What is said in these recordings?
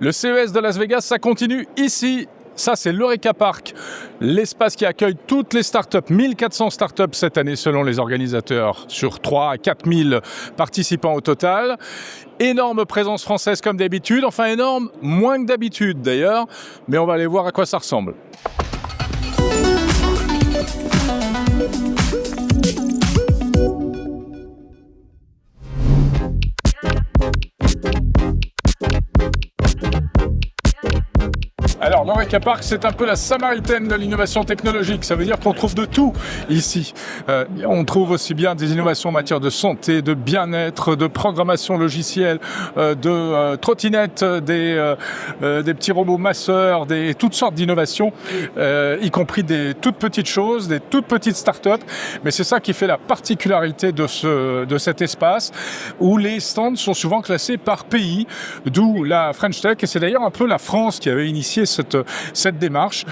Le CES de Las Vegas, ça continue ici. Ça, c'est l'Eureka Park, l'espace qui accueille toutes les startups, 1400 startups cette année selon les organisateurs, sur 3 à 4000 participants au total. Énorme présence française comme d'habitude, enfin énorme, moins que d'habitude d'ailleurs, mais on va aller voir à quoi ça ressemble. Alors, l'Eureka Park, c'est un peu la samaritaine de l'innovation technologique. Ça veut dire qu'on trouve de tout ici. On trouve aussi bien des innovations en matière de santé, de bien-être, de programmation logicielle, de trottinettes, des petits robots masseurs, toutes sortes d'innovations, y compris des toutes petites choses, des toutes petites startups. Mais c'est ça qui fait la particularité de cet espace, où les stands sont souvent classés par pays, d'où la French Tech. Et c'est d'ailleurs un peu la France qui avait initié cette démarche.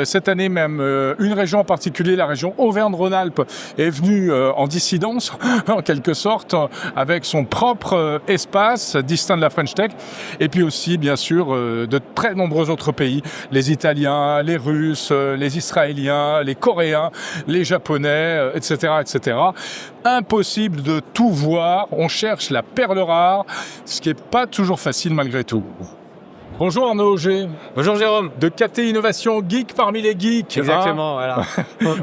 Cette année même, une région en particulier, la région Auvergne-Rhône-Alpes, est venue en dissidence, en quelque sorte, avec son propre espace distinct de la French Tech. Et puis aussi, bien sûr, de très nombreux autres pays, les Italiens, les Russes, les Israéliens, les Coréens, les Japonais, etc., etc. Impossible de tout voir. On cherche la perle rare, ce qui n'est pas toujours facile malgré tout. Bonjour Arnaud Auger. Bonjour Jérôme. De KT Innovation, geek parmi les geeks. Exactement, voilà.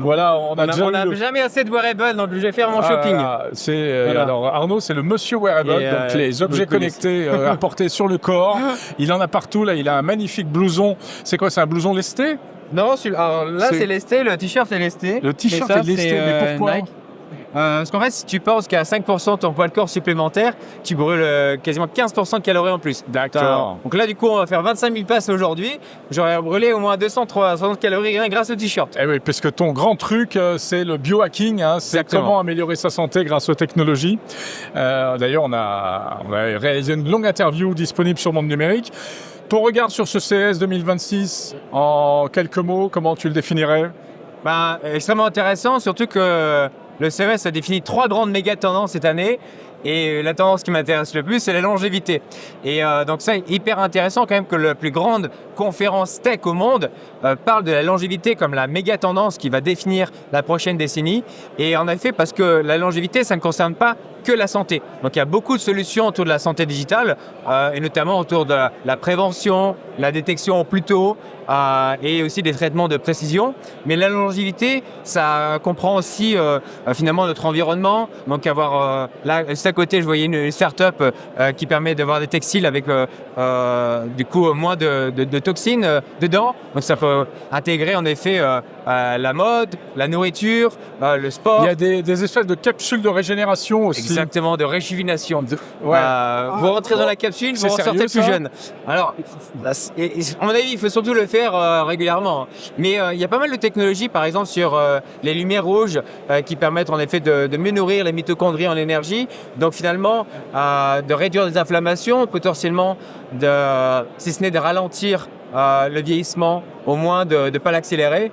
Voilà, on n'a jamais assez de wearables, donc je vais faire mon shopping. Voilà. Alors Arnaud, c'est le monsieur wearable, donc les objets connectés à porter sur le corps. Il en a partout, là, il a un magnifique blouson. C'est quoi, c'est un blouson lesté? Non, alors là c'est lesté, le t-shirt est lesté. Le t-shirt est lesté, mais pourquoi Nike. Parce qu'en fait, si tu penses qu'à 5% de ton poids de corps supplémentaire, tu brûles quasiment 15% de calories en plus. D'accord. Donc là, du coup, on va faire 25 000 passes aujourd'hui. J'aurais brûlé au moins 260 calories rien grâce au t-shirt. Eh oui, parce que ton grand truc, c'est le biohacking. C'est comment améliorer sa santé grâce aux technologies. D'ailleurs, on a réalisé une longue interview disponible sur Monde Numérique. Ton regard sur ce CES 2026, en quelques mots, comment tu le définirais? Extrêmement intéressant, surtout que le CES a défini 3 grandes méga tendances cette année. Et la tendance qui m'intéresse le plus, c'est la longévité. Et donc ça, hyper intéressant quand même que la plus grande conférence tech au monde parle de la longévité comme la méga tendance qui va définir la prochaine décennie. Et en effet, parce que la longévité, ça ne concerne pas que la santé. Donc il y a beaucoup de solutions autour de la santé digitale, et notamment autour de la prévention, la détection plus tôt, et aussi des traitements de précision. Mais la longévité, ça comprend aussi finalement notre environnement. Donc avoir là, juste à côté, je voyais une start-up qui permet d'avoir des textiles avec du coup moins de toxines dedans. Donc ça peut intégrer en effet la mode, la nourriture, le sport. Il y a des espèces de capsules de régénération aussi. Exactement, de réjuvénation. Vous rentrez dans la capsule, vous ressortez plus jeune. Alors, à mon avis, il faut surtout le faire régulièrement. Mais il y a pas mal de technologies, par exemple, sur les lumières rouges qui permettent en effet de mieux nourrir les mitochondries en énergie. Donc finalement, de réduire les inflammations, potentiellement, si ce n'est de ralentir le vieillissement, au moins de ne pas l'accélérer.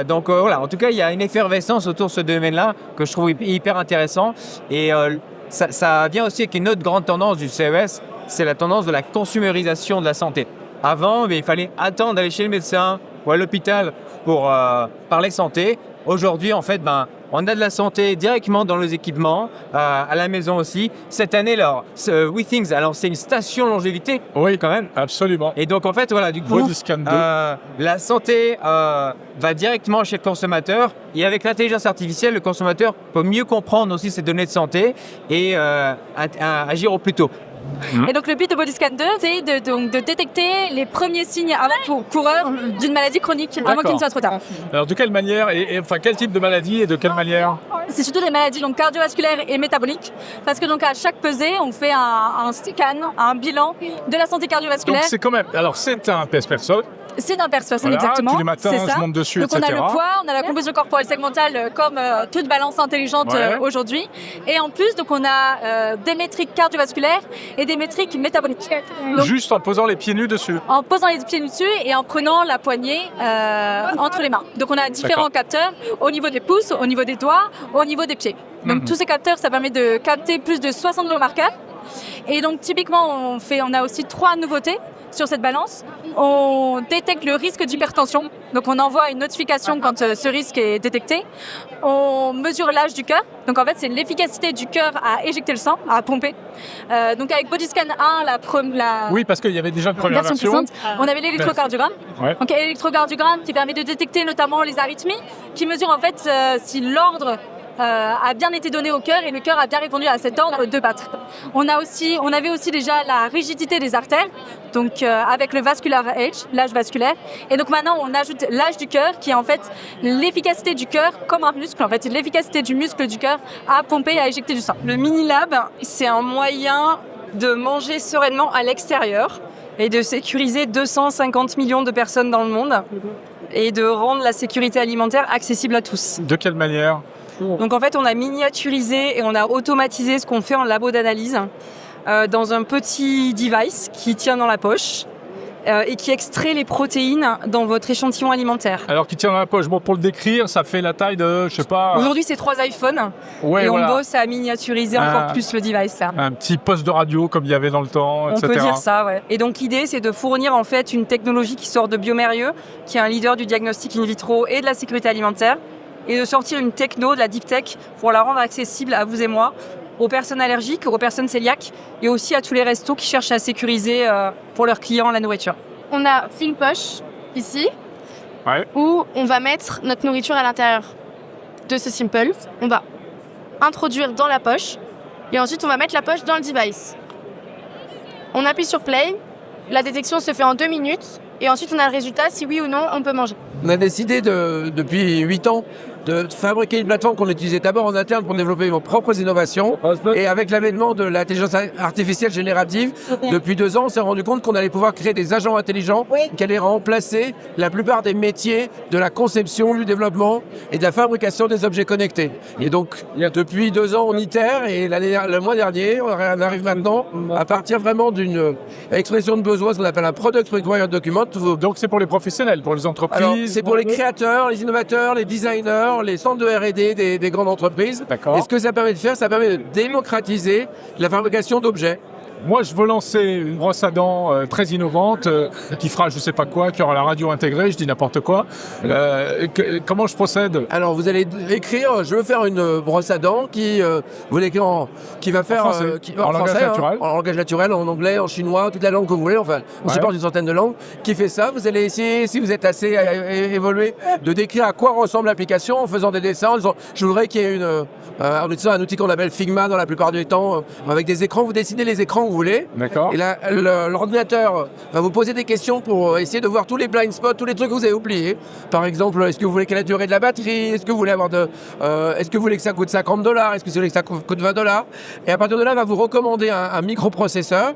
Donc voilà, en tout cas, il y a une effervescence autour de ce domaine-là que je trouve hyper intéressant. Et ça vient aussi avec une autre grande tendance du CES, c'est la tendance de la consumérisation de la santé. Avant, il fallait attendre d'aller chez le médecin ou à l'hôpital pour parler santé. Aujourd'hui, en fait, on a de la santé directement dans nos équipements, à la maison aussi. Cette année, WeThings a lancé une station longévité. Oui, quand même, absolument. Et donc, en fait, voilà, du coup, Bodyscan 2. la santé va directement chez le consommateur. Et avec l'intelligence artificielle, le consommateur peut mieux comprendre aussi ses données de santé et agir au plus tôt. Et donc le but de Bodyscan 2, c'est de détecter les premiers signes avant pour coureurs d'une maladie chronique, avant qu'il ne soit trop tard. Alors de quelle manière, enfin quel type de maladie et de quelle manière? C'est surtout des maladies donc cardiovasculaires et métaboliques, parce que donc à chaque pesée, on fait un scan, un bilan de la santé cardiovasculaire. Donc c'est quand même, alors c'est un PS-Person. C'est d'un personne, voilà, exactement. Tous les matins, je monte dessus, donc etc. on a le poids, on a la composition corporelle segmentale comme toute balance intelligente aujourd'hui. Et en plus, donc on a des métriques cardiovasculaires et des métriques métaboliques. Donc, juste en posant les pieds nus dessus. En posant les pieds nus dessus et en prenant la poignée entre les mains. Donc on a différents capteurs au niveau des pouces, au niveau des doigts, au niveau des pieds. Donc tous ces capteurs, ça permet de capter plus de 60 biomarqueurs Et donc typiquement, on a aussi 3 nouveautés sur cette balance. On détecte le risque d'hypertension, donc on envoie une notification quand ce risque est détecté. On mesure l'âge du cœur, donc en fait c'est l'efficacité du cœur à éjecter le sang, à pomper. Donc avec Bodyscan 1, Oui, parce qu'il y avait déjà une première version. On avait l'électrocardiogramme. Ouais. Donc l'électrocardiogramme qui permet de détecter notamment les arythmies, qui mesure en fait si l'ordre a bien été donné au cœur et le cœur a bien répondu à cet ordre de battre. On avait aussi déjà la rigidité des artères, donc avec le vascular age, l'âge vasculaire. Et donc maintenant on ajoute l'âge du cœur qui est en fait l'efficacité du cœur comme un muscle, en fait c'est l'efficacité du muscle du cœur à pomper, à éjecter du sang. Le mini-lab, c'est un moyen de manger sereinement à l'extérieur et de sécuriser 250 millions de personnes dans le monde et de rendre la sécurité alimentaire accessible à tous. De quelle manière ? Donc en fait, on a miniaturisé et on a automatisé ce qu'on fait en labo d'analyse dans un petit device qui tient dans la poche et qui extrait les protéines dans votre échantillon alimentaire. Alors qui tient dans la poche, bon, pour le décrire, ça fait la taille de, je sais pas... Aujourd'hui, c'est 3 iPhones ouais, et voilà. on bosse à miniaturiser encore plus le device. Là. Un petit poste de radio comme il y avait dans le temps, etc. On peut dire ça, ouais. Et donc l'idée, c'est de fournir en fait une technologie qui sort de Biomérieux, qui est un leader du diagnostic in vitro et de la sécurité alimentaire, et de sortir une techno, de la deep tech, pour la rendre accessible à vous et moi, aux personnes allergiques, aux personnes cœliaques, et aussi à tous les restos qui cherchent à sécuriser pour leurs clients la nourriture. On a une poche ici, où on va mettre notre nourriture à l'intérieur de ce Simple. On va introduire dans la poche, et ensuite on va mettre la poche dans le device. On appuie sur play, la détection se fait en 2 minutes, et ensuite on a le résultat si oui ou non on peut manger. On a décidé depuis 8 ans de fabriquer une plateforme qu'on utilisait d'abord en interne pour développer nos propres innovations. Et avec l'avènement de l'intelligence artificielle générative, depuis 2 ans, on s'est rendu compte qu'on allait pouvoir créer des agents intelligents qui allaient remplacer la plupart des métiers de la conception, du développement et de la fabrication des objets connectés. Et donc, depuis 2 ans, on itère et le mois dernier, on arrive maintenant à partir vraiment d'une expression de besoin, ce qu'on appelle un Product Required Document. Donc c'est pour les professionnels, pour les entreprises. Alors, c'est pour les créateurs, les innovateurs, les designers, les centres de R&D des grandes entreprises. D'accord. Et ce que ça permet de faire, ça permet de démocratiser la fabrication d'objets. Moi, je veux lancer une brosse à dents très innovante qui fera je sais pas quoi, qui aura la radio intégrée, je dis n'importe quoi. Comment je procède ? Alors, vous allez écrire, je veux faire une brosse à dents vous l'écrire qui va faire... en langage naturel. En langage naturel, en anglais, en chinois, toute la langue que vous voulez. Enfin, on supporte une centaine de langues. Qui fait ça ? Vous allez essayer, si vous êtes assez évolué, de décrire à quoi ressemble l'application en faisant des dessins, en disant, je voudrais qu'il y ait un outil qu'on appelle Figma dans la plupart du temps, avec des écrans. Vous dessinez les écrans que vous voulez. D'accord. Et là, l'ordinateur va vous poser des questions pour essayer de voir tous les blind spots, tous les trucs que vous avez oubliés. Par exemple, est-ce que vous voulez quelle est la durée de la batterie ? Est-ce que vous voulez est-ce que vous voulez que ça coûte $50 ? Est-ce que vous voulez que ça coûte $20 ? Et à partir de là, il va vous recommander un microprocesseur.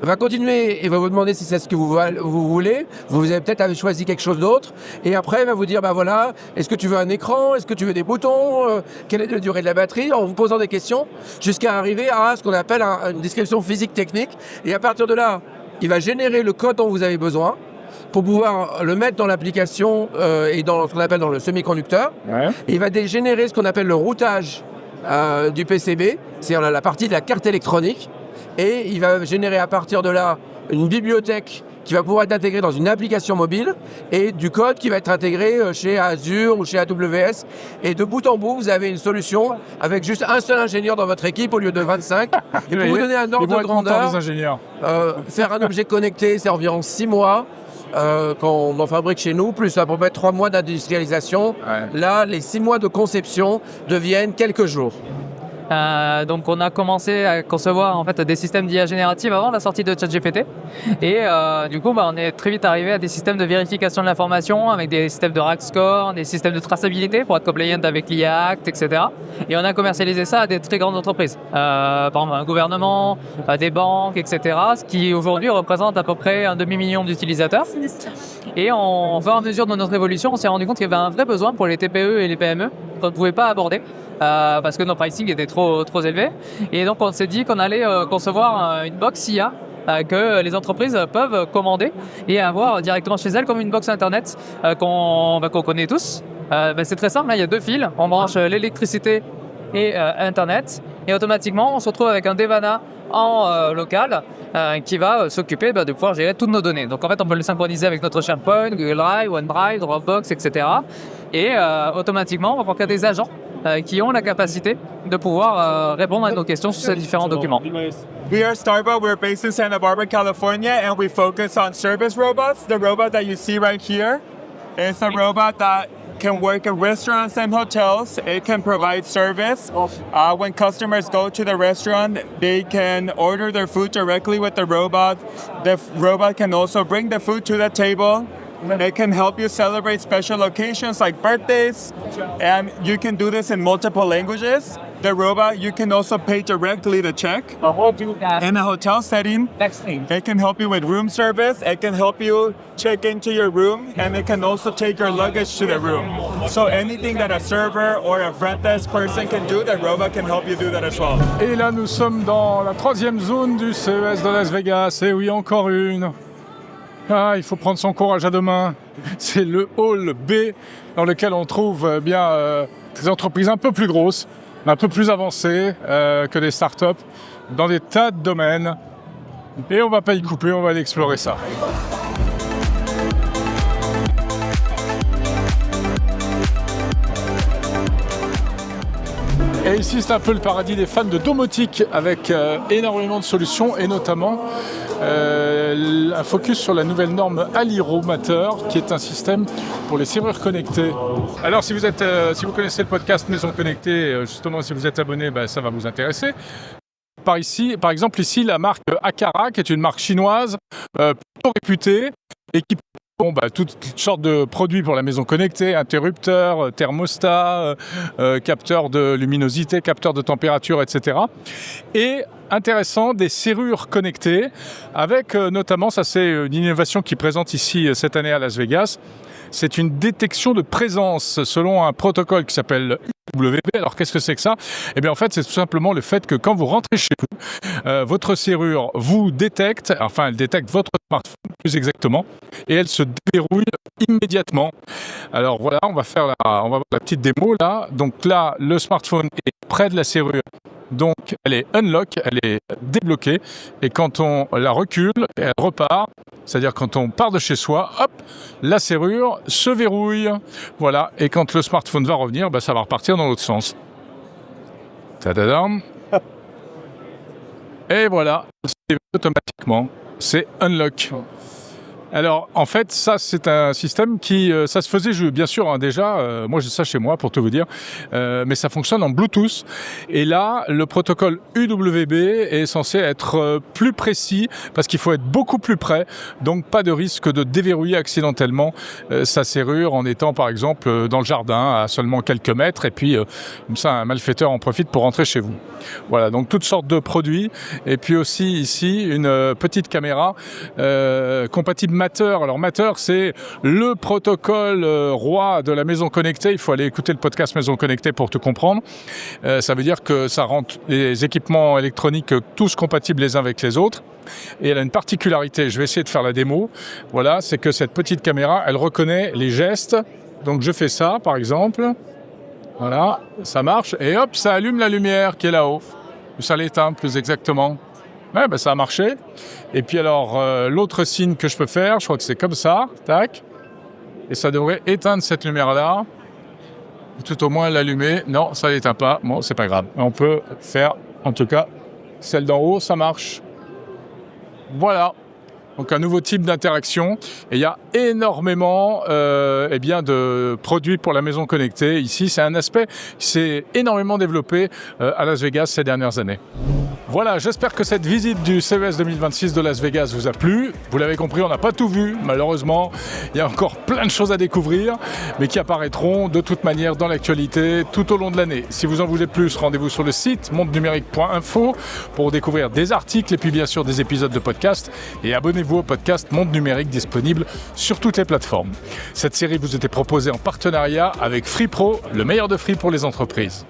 Va continuer et va vous demander si c'est ce que vous voulez. Vous avez peut-être choisi quelque chose d'autre. Et après, il va vous dire, voilà, est-ce que tu veux un écran ? Est-ce que tu veux des boutons ? Quelle est la durée de la batterie ? En vous posant des questions jusqu'à arriver à ce qu'on appelle une description physique technique. Et à partir de là, il va générer le code dont vous avez besoin pour pouvoir le mettre dans l'application et dans ce qu'on appelle dans le semi-conducteur. Ouais. Et il va générer ce qu'on appelle le routage du PCB, c'est-à-dire la partie de la carte électronique. Et il va générer à partir de là une bibliothèque qui va pouvoir être intégrée dans une application mobile et du code qui va être intégré chez Azure ou chez AWS. Et de bout en bout, vous avez une solution avec juste un seul ingénieur dans votre équipe au lieu de 25. Et pour vous donner un ordre de grandeur, les ingénieurs. Faire un objet connecté, c'est environ 6 mois. Quand on en fabrique chez nous, plus à peu près 3 mois d'industrialisation. Ouais. Là, les 6 mois de conception deviennent quelques jours. Donc on a commencé à concevoir en fait des systèmes d'IA générative avant la sortie de ChatGPT et du coup on est très vite arrivé à des systèmes de vérification de l'information avec des systèmes de RAG score, des systèmes de traçabilité pour être compliant avec l'IA Act, etc. Et on a commercialisé ça à des très grandes entreprises, par exemple un gouvernement, des banques, etc. Ce qui aujourd'hui représente à peu près 1 demi-million d'utilisateurs. Et au fur et à mesure de notre évolution, on s'est rendu compte qu'il y avait un vrai besoin pour les TPE et les PME qu'on ne pouvait pas aborder. Parce que nos pricing étaient trop élevés. Et donc on s'est dit qu'on allait concevoir une box IA que les entreprises peuvent commander et avoir directement chez elles comme une box internet qu'on connaît tous. C'est très simple, là, il y a 2 fils, on branche l'électricité et internet et automatiquement on se retrouve avec un Devana en local qui va s'occuper de pouvoir gérer toutes nos données. Donc en fait, on peut le synchroniser avec notre SharePoint, Google Drive, OneDrive, Dropbox, etc. Et automatiquement, on va avoir des agents qui ont la capacité de pouvoir répondre à nos questions sur ces différents documents. We are Starbucks. We're based in Santa Barbara, California, and we focus on service robots. The robot that you see right here is a robot that can work in restaurants and hotels. It can provide service. When customers go to the restaurant, they can order their food directly with the robot. The robot can also bring the food to the table. It can help you celebrate special occasions like birthdays, and you can do this in multiple languages. The robot, you can also pay directly the check. In a hotel setting, it can help you with room service. It can help you check into your room, and it can also take your luggage to the room. So anything that a server or a front desk person can do, the robot can help you do that as well. Et là, nous sommes dans la 3e zone du CES de Las Vegas. Et oui, encore une. Ah, il faut prendre son courage à deux mains. C'est le hall B dans lequel on trouve des entreprises un peu plus grosses, un peu plus avancées que des startups dans des tas de domaines. Et on va pas y couper, on va aller explorer ça. Et ici, c'est un peu le paradis des fans de domotique avec énormément de solutions et notamment un focus sur la nouvelle norme Aliro Matter qui est un système pour les serrures connectées. Alors si vous connaissez le podcast Maison Connectée, justement si vous êtes abonné, ça va vous intéresser. Par exemple ici la marque Aqara qui est une marque chinoise plutôt réputée et qui toutes sortes de produits pour la maison connectée, interrupteurs, thermostats, capteurs de luminosité, capteurs de température, etc. Et intéressant, des serrures connectées avec notamment, ça c'est une innovation qui présente ici cette année à Las Vegas, c'est une détection de présence selon un protocole qui s'appelle UWB. Alors qu'est-ce que c'est que ça ? Eh bien en fait c'est tout simplement le fait que quand vous rentrez chez vous, votre serrure vous détecte, elle détecte votre smartphone plus exactement, et elle se déverrouille immédiatement. Alors voilà, on va voir la petite démo là. Donc là, le smartphone est près de la serrure. Donc elle est unlock, elle est débloquée, et quand on la recule, elle repart. C'est-à-dire quand on part de chez soi, hop, la serrure se verrouille. Voilà, et quand le smartphone va revenir, ça va repartir dans l'autre sens. Tadadam. Et voilà, c'est automatiquement, c'est unlock. Alors, en fait, ça, c'est un système qui... ça se faisait, bien sûr, déjà. Moi, j'ai ça chez moi, pour tout vous dire. Mais ça fonctionne en Bluetooth. Et là, le protocole UWB est censé être plus précis parce qu'il faut être beaucoup plus près. Donc, pas de risque de déverrouiller accidentellement sa serrure en étant, par exemple, dans le jardin à seulement quelques mètres. Et puis, comme ça, un malfaiteur en profite pour rentrer chez vous. Voilà, donc toutes sortes de produits. Et puis aussi, ici, une petite caméra compatible Matter. Alors Matter, c'est le protocole roi de la maison connectée. Il faut aller écouter le podcast Maison Connectée pour tout comprendre. Ça veut dire que ça rend les équipements électroniques tous compatibles les uns avec les autres. Et elle a une particularité, je vais essayer de faire la démo. Voilà, c'est que cette petite caméra, elle reconnaît les gestes. Donc je fais ça, par exemple. Voilà, ça marche. Et hop, ça allume la lumière qui est là-haut. Ça l'éteint plus exactement. Ouais, ça a marché. Et puis alors, l'autre signe que je peux faire, je crois que c'est comme ça, tac. Et ça devrait éteindre cette lumière-là. Tout au moins l'allumer. Non, ça ne l'éteint pas. Bon, c'est pas grave. On peut faire, en tout cas, celle d'en haut, ça marche. Voilà. Donc un nouveau type d'interaction. Et il y a énormément de produits pour la maison connectée. Ici, c'est un aspect qui s'est énormément développé à Las Vegas ces dernières années. Voilà, j'espère que cette visite du CES 2026 de Las Vegas vous a plu. Vous l'avez compris, on n'a pas tout vu, malheureusement. Il y a encore plein de choses à découvrir, mais qui apparaîtront de toute manière dans l'actualité tout au long de l'année. Si vous en voulez plus, rendez-vous sur le site mondenumérique.info pour découvrir des articles et puis bien sûr des épisodes de podcast. Et abonnez-vous au podcast Monde Numérique disponible sur toutes les plateformes. Cette série vous était proposée en partenariat avec FreePro, le meilleur de Free pour les entreprises.